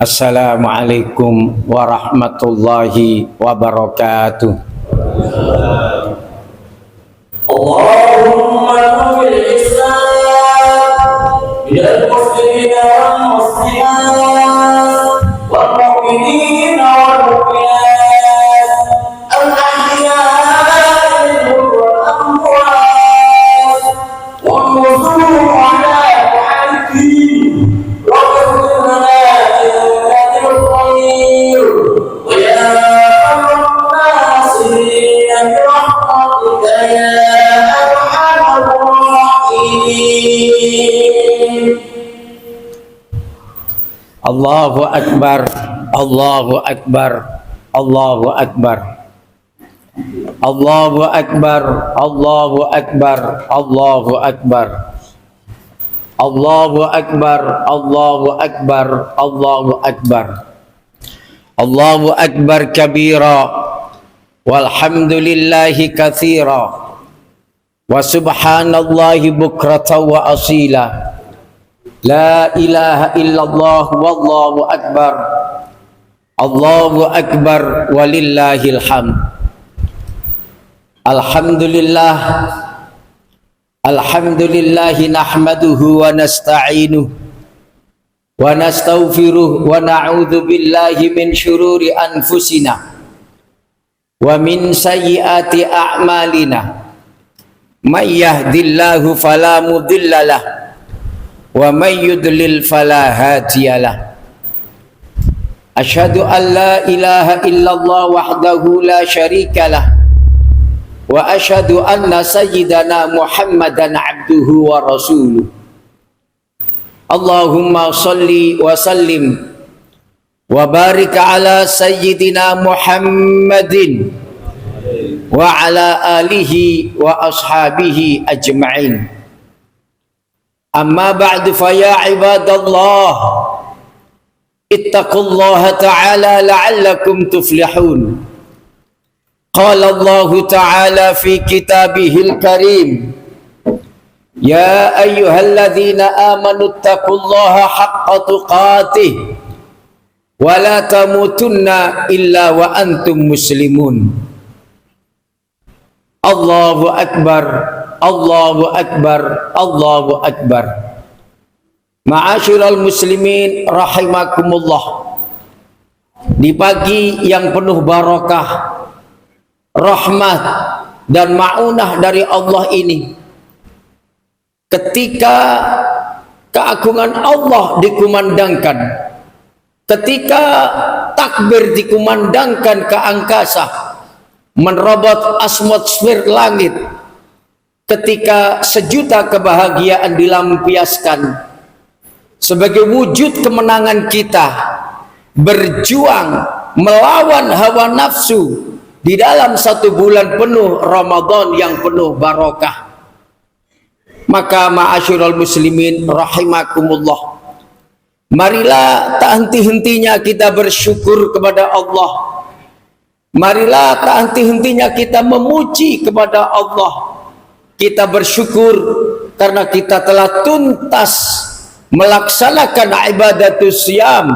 Assalamualaikum warahmatullahi wabarakatuh. Allahumma bil Islam bil muslimina wal muslimat wal mu'minina wal mu'minat al ahya'i wal amwat wal nuzul ala mu'alifin wa Allahu Akbar, Allahu Akbar, Allahu Akbar, Allahu Akbar, Allahu Akbar, Allahu Akbar, Allahu Akbar, Allahu Akbar, Allahu Akbar, Allahu Akbar kabira, walhamdulillahi katsira, wa subhanallahi bukratan wa asila. La ilaha illallah wallahu akbar. Allahu akbar walillahil hamd. Alhamdulillah. Alhamdulillahi nahmaduhu wa nasta'inuhu wa nastaghfiruh wa na'udzu billahi min syururi anfusina wa min sayyiati a'malina. May yahdihillahu fala mudhillalah wa may yudlil fala hadiyalah. Asyhadu an la ilaha illallah wahdahu la syarikalah wa asyhadu anna sayyidana Muhammadan abduhu wa rasuluh. Allahumma salli wa sallim wa barik ala sayyidina Muhammadin wa ala alihi wa ashabihi ajma'in. Amma ba'du fa ya ibadallah ittaqullaha ta'ala la'allakum tuflihun. Qala Allah ta'ala fi kitabihil karim يا أيها الذين آمنوا اتقوا الله حق تقاته ولا تموتن إلا وأنتم مسلمون. الله أكبر الله أكبر الله أكبر. Ma'asyiral muslimin rahimakumullah. Di pagi yang penuh barakah, rahmat dan ma'unah dari Allah ini, ketika keagungan Allah dikumandangkan, ketika takbir dikumandangkan ke angkasa, menerobot atmosfer langit, ketika sejuta kebahagiaan dilampiaskan sebagai wujud kemenangan kita berjuang melawan hawa nafsu di dalam satu bulan penuh Ramadan yang penuh barakah. Maka ma'asyiral muslimin rahimakumullah, marilah tak henti-hentinya kita bersyukur kepada Allah. Marilah tak henti-hentinya kita memuji kepada Allah. Kita bersyukur karena kita telah tuntas melaksanakan ibadatus siyam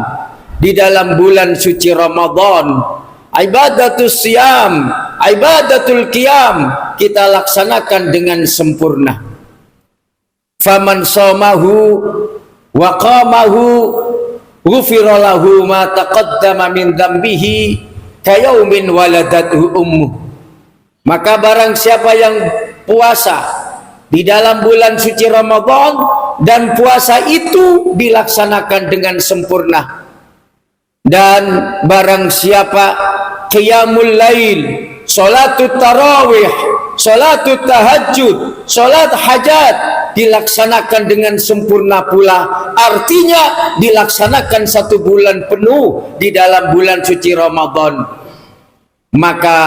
di dalam bulan suci Ramadan. Ibadatus siyam, ibadatul qiyam kita laksanakan dengan sempurna. Faman shamahu wa qamahu ghufira lahu ma taqaddama min dhanbihi kayaumin waladathu ummuh. Maka barang siapa yang puasa di dalam bulan suci Ramadan dan puasa itu dilaksanakan dengan sempurna, dan barang siapa qiyamul lail, salatut tarawih, salatut tahajud, salat hajat dilaksanakan dengan sempurna pula, artinya dilaksanakan satu bulan penuh di dalam bulan suci Ramadan, maka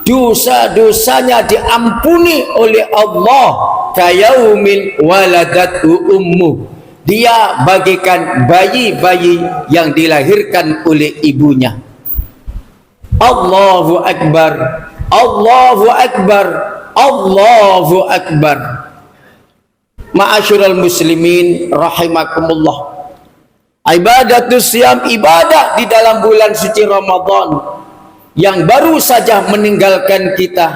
dosa-dosanya diampuni oleh Allah kayaumin waladatu ummuh. Dia bagaikan bayi-bayi yang dilahirkan oleh ibunya. Allahu Akbar, Allahu Akbar, Allahu Akbar. Ma'asyiral muslimin rahimakumullah. Ibadatus siyam, ibadah di dalam bulan suci Ramadan yang baru saja meninggalkan kita.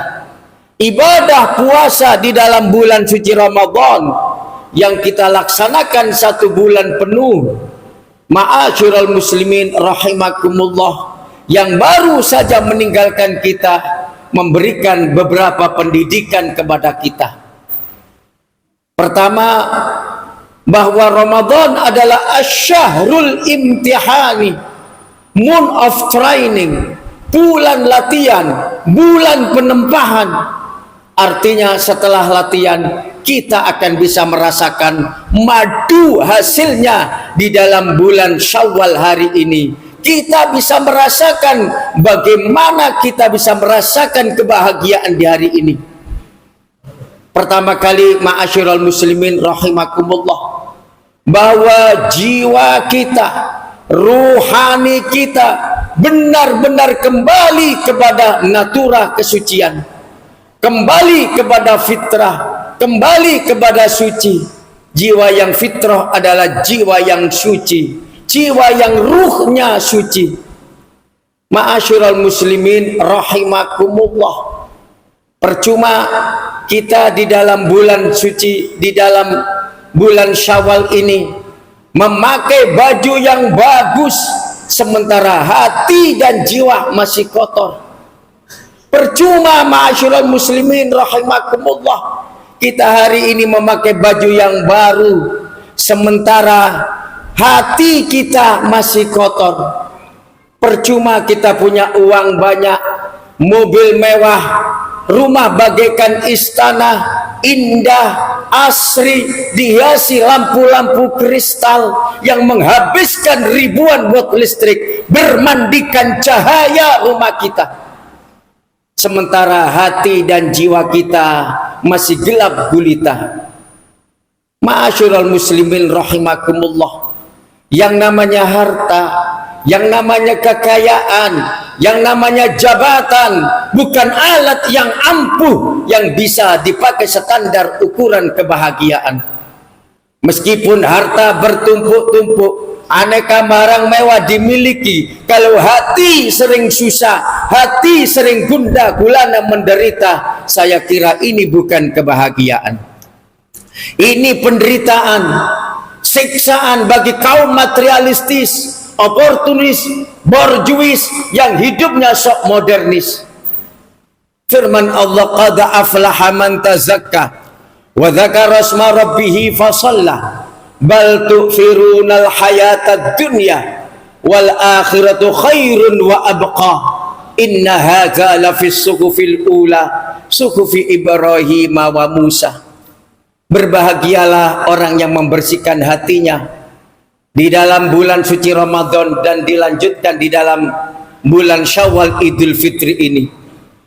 Ibadah puasa di dalam bulan suci Ramadan yang kita laksanakan satu bulan penuh. Ma'asyiral muslimin rahimakumullah, yang baru saja meninggalkan kita, memberikan beberapa pendidikan kepada kita. Pertama, bahwa Ramadan adalah asyahrul imtihani, moon of training, bulan latihan, bulan penempahan. Artinya setelah latihan kita akan bisa merasakan madu hasilnya di dalam bulan Syawal hari ini. Kita bisa merasakan bagaimana kita bisa merasakan kebahagiaan di hari ini. Pertama kali ma'asyiral muslimin rahimakumullah, bahwa jiwa kita, ruhani kita benar-benar kembali kepada natura kesucian, kembali kepada fitrah, kembali kepada suci. Jiwa yang fitrah adalah jiwa yang suci, jiwa yang ruhnya suci. Ma'asyiral muslimin rahimakumullah, percuma kita di dalam bulan suci, di dalam bulan Syawal ini memakai baju yang bagus, sementara hati dan jiwa masih kotor. Percuma ma'asyiral muslimin rahimakumullah, kita hari ini memakai baju yang baru, sementara hati kita masih kotor. Percuma kita punya uang banyak, mobil mewah, rumah bagaikan istana, indah, asri, dihiasi lampu-lampu kristal yang menghabiskan ribuan watt listrik, bermandikan cahaya rumah kita. Sementara hati dan jiwa kita masih gelap gulita. Ma'asyiral muslimin rahimakumullah, yang namanya harta, yang namanya kekayaan, Yang namanya jabatan bukan alat yang ampuh yang bisa dipakai standar ukuran kebahagiaan. Meskipun harta bertumpuk-tumpuk, aneka barang mewah dimiliki, kalau hati sering susah, hati sering gundah gulana menderita, saya kira ini bukan kebahagiaan. Ini penderitaan, siksaan bagi kaum materialistis, oportunis, borjuis yang hidupnya sok modernis. Firman Allah, qad aflaha man tazakka wa dzakara asma rabbih fasalla bal tu'thirunal hayatad dunya wal akhiratu khairun wa abqa inna hadza lafis suhufil ula suhufi Ibrahim wa Musa. Berbahagialah orang yang membersihkan hatinya di dalam bulan suci Ramadan dan dilanjutkan di dalam bulan Syawal Idul Fitri ini.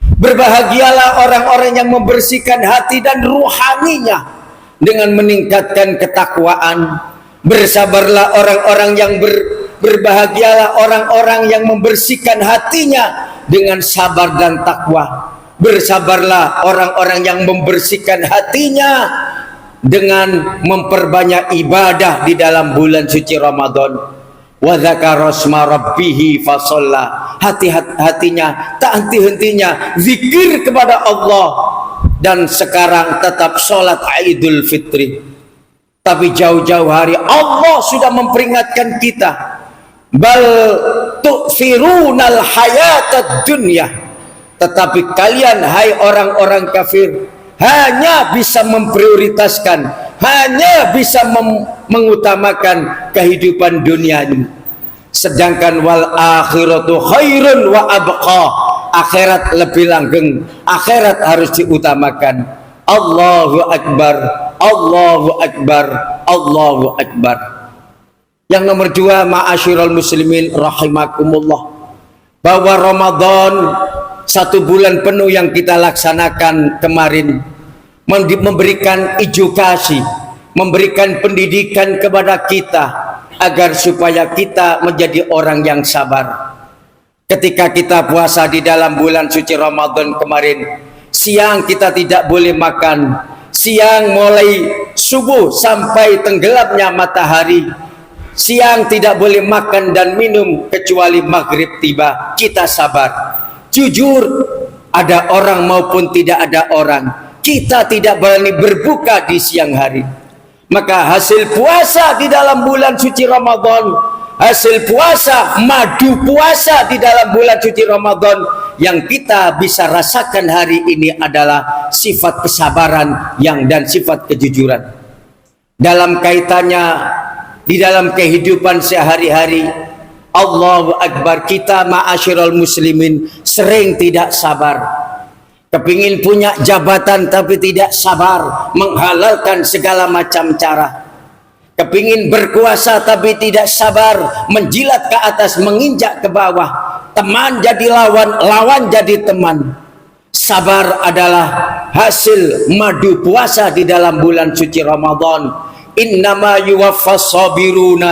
Berbahagialah orang-orang yang membersihkan hati dan ruhaninya dengan meningkatkan ketakwaan. Bersabarlah orang-orang yang berbahagialah orang-orang yang membersihkan hatinya dengan sabar dan takwa. Bersabarlah orang-orang yang membersihkan hatinya dengan memperbanyak ibadah di dalam bulan suci Ramadan. Wa dzakara asma rabbih fasalla, hati-hatinya tak henti-hentinya zikir kepada Allah, dan sekarang tetap sholat Idul Fitri. Tapi jauh-jauh hari Allah sudah memperingatkan kita, bal tu'thirunal hayatad dunya, tetapi kalian hai orang-orang kafir hanya bisa memprioritaskan, hanya bisa mengutamakan kehidupan dunia ini. Sedangkan wal akhiratu khairun wa abqa, akhirat lebih langgeng, akhirat harus diutamakan. Allahu Akbar, Allahu Akbar, Allahu Akbar. Yang nomor 2, ma'asyiral muslimin rahimakumullah, bahwa Ramadan 1 bulan penuh yang kita laksanakan kemarin memberikan edukasi, memberikan pendidikan kepada kita agar supaya kita menjadi orang yang sabar. Ketika kita puasa di dalam bulan suci Ramadan kemarin, siang kita tidak boleh makan, siang mulai subuh sampai tenggelamnya matahari, siang tidak boleh makan dan minum kecuali maghrib tiba. Kita sabar, jujur, ada orang maupun tidak ada orang, kita tidak berani berbuka di siang hari. Maka hasil puasa di dalam bulan suci Ramadan, hasil puasa, madu puasa di dalam bulan suci Ramadan yang kita bisa rasakan hari ini adalah sifat kesabaran dan sifat kejujuran. Dalam kaitannya di dalam kehidupan sehari-hari, Allahu Akbar, kita ma'asyiral muslimin sering tidak sabar. Kepingin punya jabatan tapi tidak sabar menghalalkan segala macam cara. Kepingin berkuasa tapi tidak sabar menjilat ke atas, menginjak ke bawah. Teman jadi lawan, lawan jadi teman. Sabar adalah hasil madu puasa di dalam bulan suci Ramadan. Innama yuwaffas sabiruna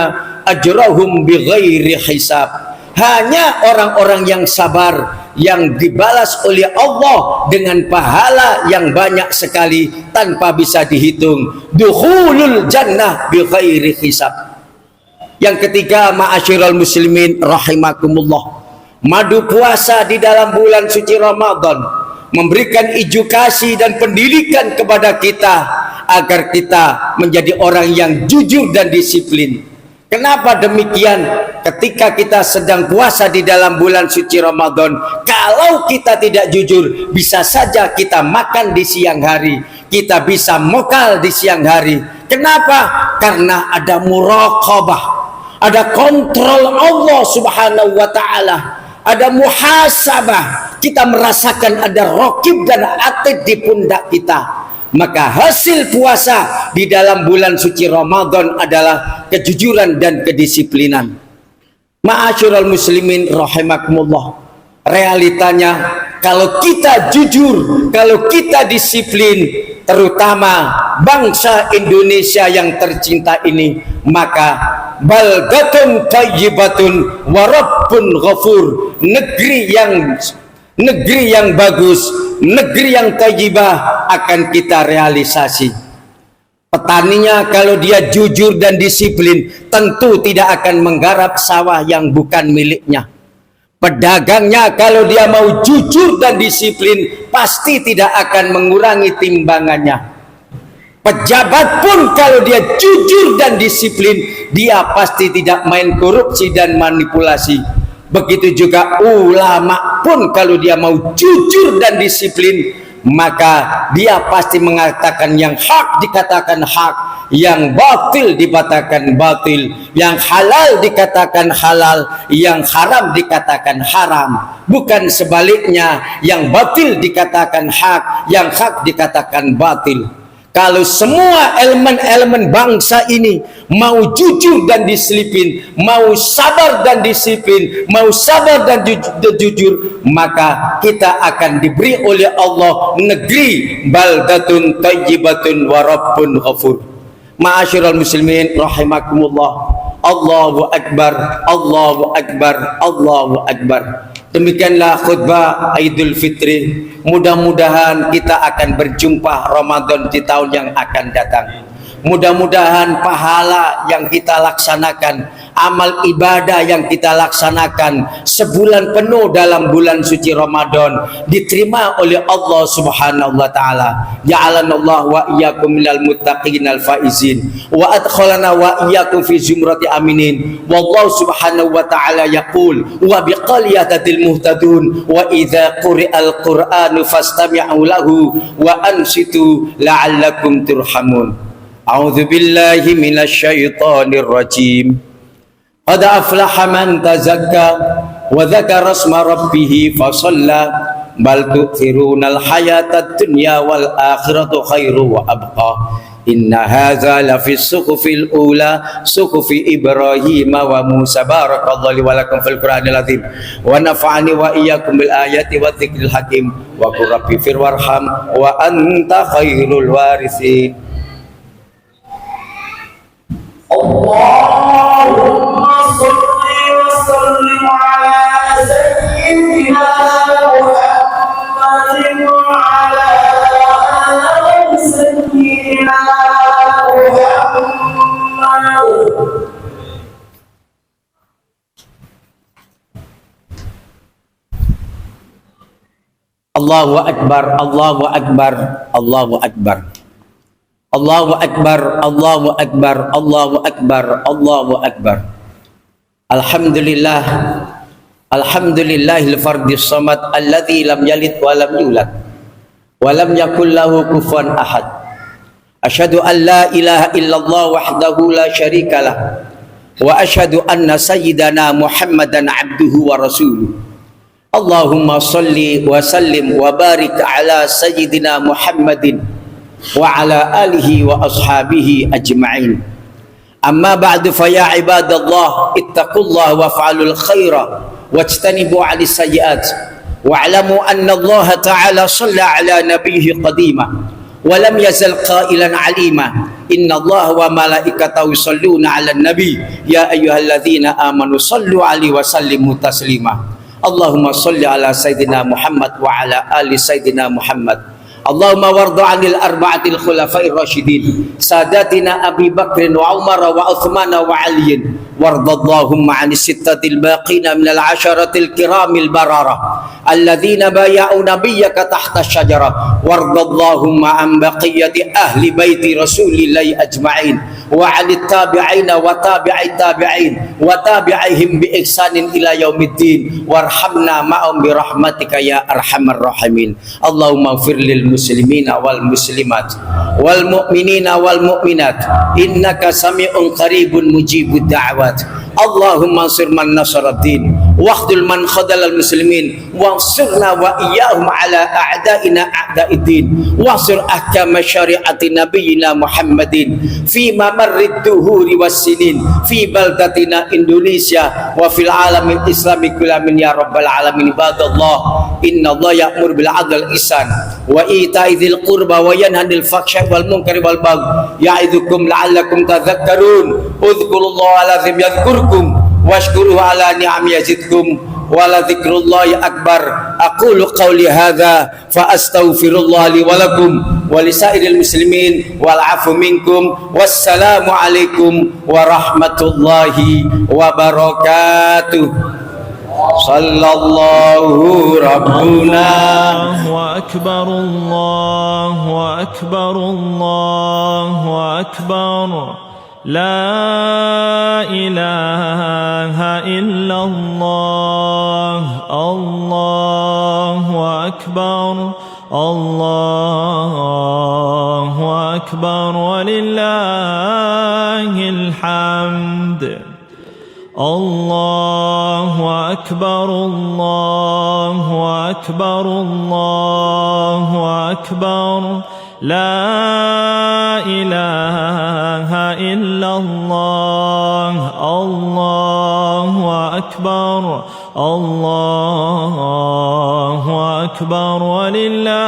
ajrahum bighairi hisab. Hanya orang-orang yang sabar yang dibalas oleh Allah dengan pahala yang banyak sekali tanpa bisa dihitung. Dukhulul jannah bighairi hisab. Yang ketiga, ma'asyiral muslimin rahimakumullah, madu puasa di dalam bulan suci Ramadan memberikan edukasi dan pendidikan kepada kita agar kita menjadi orang yang jujur dan disiplin. Kenapa demikian? Ketika kita sedang puasa di dalam bulan suci Ramadan, kalau kita tidak jujur, bisa saja kita makan di siang hari, kita bisa mokal di siang hari. Kenapa? Karena ada muraqabah, ada kontrol Allah subhanahu wa ta'ala, ada muhasabah. Kita merasakan ada raqib dan atid di pundak kita. Maka hasil puasa di dalam bulan suci Ramadan adalah kejujuran dan kedisiplinan. Ma'asyiral muslimin rahimakumullah, realitanya kalau kita jujur, kalau kita disiplin, terutama bangsa Indonesia yang tercinta ini, maka baldatun thayyibatun wa rabbun ghafur. Negeri yang bagus, negeri yang thayyibah akan kita realisasi. Petaninya kalau dia jujur dan disiplin, tentu tidak akan menggarap sawah yang bukan miliknya. Pedagangnya kalau dia mau jujur dan disiplin, pasti tidak akan mengurangi timbangannya. Pejabat pun kalau dia jujur dan disiplin, dia pasti tidak main korupsi dan manipulasi. Begitu juga ulama pun kalau dia mau jujur dan disiplin, maka dia pasti mengatakan yang hak dikatakan hak, yang batil dikatakan batil, yang halal dikatakan halal, yang haram dikatakan haram. Bukan sebaliknya, yang batil dikatakan hak, yang hak dikatakan batil. Kalau semua elemen-elemen bangsa ini mau jujur dan disiplin, mau sabar dan disiplin, mau sabar dan jujur, maka kita akan diberi oleh Allah negeri baldatun thayyibatun wa rabbun ghafur. Ma'asyiral muslimin rahimakumullah. Allahu akbar, Allahu akbar, Allahu akbar. Demikianlah khutbah Idul Fitri. Mudah-mudahan kita akan berjumpa Ramadan di tahun yang akan datang. Mudah-mudahan pahala yang kita laksanakan, amal ibadah yang kita laksanakan sebulan penuh dalam bulan suci Ramadan diterima oleh Allah Subhanahu wa taala. Ja'alanallahu wa iyyakum minal muttaqin al faizin wa adkhalana wa iyyakum fi zumrati aminin. Wallahu subhanahu wa ta'ala yaqul wa biqaliyatatil muhtadun wa idza quri'al qur'anu fastami'u lahu wa ansitu la'allakum turhamun. A'udzu billahi minasy syaithanir rajim. Qad aflaha man tazakka wa dzakara asma rabbih fasalla bal tu'thirunal hayatad dunya wal akhiratu khairu wa abqa. Inna hadza lafi suhufil ula suhufi Ibrahim wa Musa. Barakallahu li wa lakum fil Qur'anil azim wa nafa'ani wa iyyakum bil ayati wa dzikril hakim wa qur rabbi fir warham wa anta khairul warithin. Allahumma shalli wa sallim ala sayyidina Muhammadin wa ala ali sayyidina Muhammad. Allahu akbar, Allahu akbar, Allahu akbar. Allahu akbar, Allahu akbar, Allahu akbar, Allahu akbar. Alhamdulillah, alhamdulillahil fardis samad alladzi lam yalid wa lam yulad wa lam yakul lahu kufuwan ahad. Asyhadu an la ilaha illallah wahdahu la syarikalah wa asyhadu anna sayyidana Muhammadan abduhu wa rasuluh. Allahumma salli wa sallim wa barik ala sayyidina Muhammadin wa ala alihi wa ashabihi ajma'in. Amma ba'du fa ya ibadallah ittaqullaha wa fa'alul khaira wajtanibu 'alis sayyi'at wa'lamu anna Allah ta'ala shalla 'ala nabiyhi qadima wa lam yazal qailan 'alima inna Allah wa malaikatahu yusalluna 'alan nabi ya ayyuhalladzina amanu sallu 'alaihi wa sallimu taslima. Allahumma salli ala sayyidina Muhammad wa ala ali sayyidina Muhammad. Allahumma warda 'anil arba'atil khulafa'ir rasyidin sadatina Abi Bakr wa Umar wa Uthman wa Ali wardallahumma 'anis sittatil baqina minal 'asharatil kiramil bararah alladzina bay'u nabiyyaka tahta asy-syajarah wardallahumma 'an baqiyati ahli baiti rasulillahi ajma'in wa 'anit tabi'ina wa tabi'it tabi'in wa tabi'ihim bi ihsanin ila yaumiddin warhamna ma'hum bi rahmatika ya arhamar rahimin. Allahumma ighfir lil muslimina wal muslimat wal mu'minina wal mu'minat innaka sami'un qaribun mujibud da'wat. Allahumma ansur man nasaraddin waqtul man khadalal muslimin wansurna wa iyyahum ala a'daina a'daiddin wansur ahkam syari'ati nabiyyina Muhammadin fi mamarrid duhuri wassinin fi baldatina Indonesia wa fil alamin islami kullamin ya rabbal alamin. Ibadallah, innallaha ya'muru bil 'adli wal ihsan wa ita'i dzil qurba wa yanha 'anil fahsya'i wal munkari wal baghi ya'idzukum la'allakum tadhakkarun. Udhkurullaha alazim yadhkurkum washkuruhu ala ni'ami yazidkum wa la dzikrullahi akbar. Aqulu qawli hadza fa astaghfirullah li wa lakum wa lisairil muslimin wal afu minkum. Wassalamu alaikum warahmatullahi wabarakatuh. Sallallahu rabbuna أكبر الله أكبر الله أكبر لا إله إلا الله الله أكبر الله أكبر ولله الحمد. الله أكبر الله أكبر الله أكبر لا إله إلا الله الله أكبر الله أكبر ولله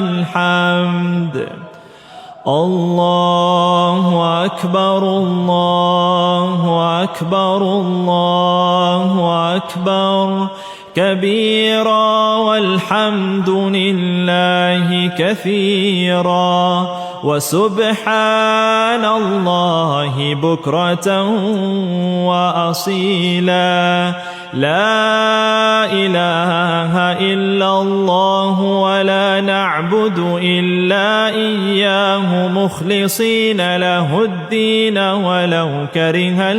الحمد. الله أكبر الله أكبر الله أكبر كبيرا والحمد لله كثيرا وسبحان الله بكرة وأصيلا. لا إله إلا الله ولا نعبد إلا إياه مخلصين له الدين ولو كره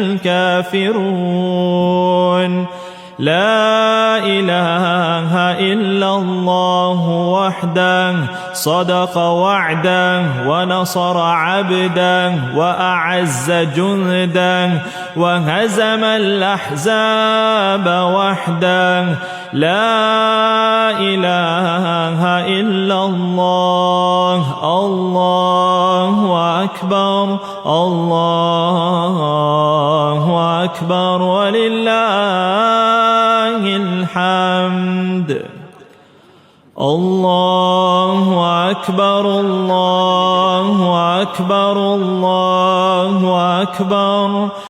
الكافرون. لا إله إلا الله وحده صدق وعده ونصر عبده وأعز جنده وهزم الأحزاب وحده. لا إله إلا الله الله أكبر الله أكبر ولله الحمد. الله أكبر الله أكبر الله أكبر.